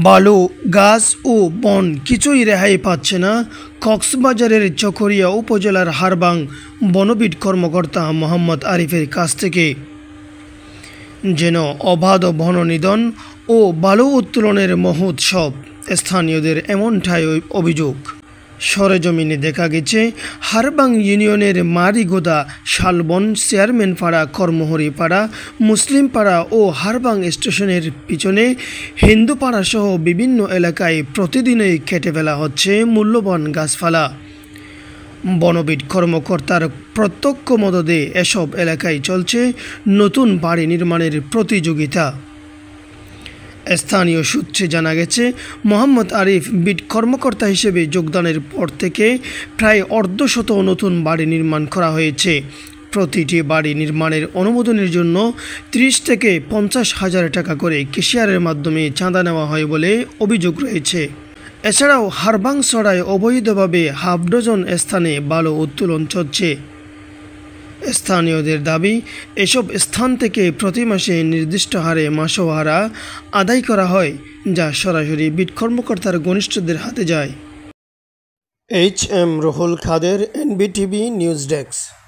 বালু, গাছ ও বন কিছুই রেহাই পাচ্ছে না কক্সবাজারের চকরিয়া উপজেলার হারবাং বনবিট কর্মকর্তা মোহাম্মদ আরিফের কাছ থেকে। যেন অবাধ বননিধন ও বালু উত্তোলনের মহোৎসব। স্থানীয়দের এমনটাই অভিযোগ। সরেজমিনে দেখা গেছে হারবাং ইউনিয়নের মারিগোদা, শালবন, চেয়ারম্যানপাড়া, কর্মহরিপাড়া, মুসলিমপাড়া ও হারবাং স্টেশনের পিছনে হিন্দুপাড়াসহ বিভিন্ন এলাকায় প্রতিদিনই কেটে ফেলা হচ্ছে মূল্যবান গাছপালা। বনবিট কর্মকর্তার প্রত্যক্ষ মদদে এসব এলাকায় চলছে নতুন বাড়ি নির্মাণের প্রতিযোগিতা। স্থানীয় সূত্রে জানা গেছে, মোহাম্মদ আরিফ বিট কর্মকর্তা হিসেবে যোগদানের পর থেকে প্রায় অর্ধশত নতুন বাড়ি নির্মাণ করা হয়েছে। প্রতিটি বাড়ি নির্মাণের অনুমোদনের জন্য 30 থেকে 50 হাজার টাকা করে কেশিয়ারের মাধ্যমে চাঁদা নেওয়া হয় বলে অভিযোগ রয়েছে। এছাড়াও হারবাংছড়ায় অবৈধভাবে হাফ ডজন স্থানে বালু উত্তোলন চলছে। স্থানীয়দের দাবি, এসব স্থান থেকে প্রতি মাসে নির্দিষ্ট হারে মাসোহারা আদায় করা হয়, যা সরাসরি বিট কর্মকর্তার ঘনিষ্ঠদের হাতে যায়। HM রুহুল কাদের, NBTV নিউজ ডেস্ক।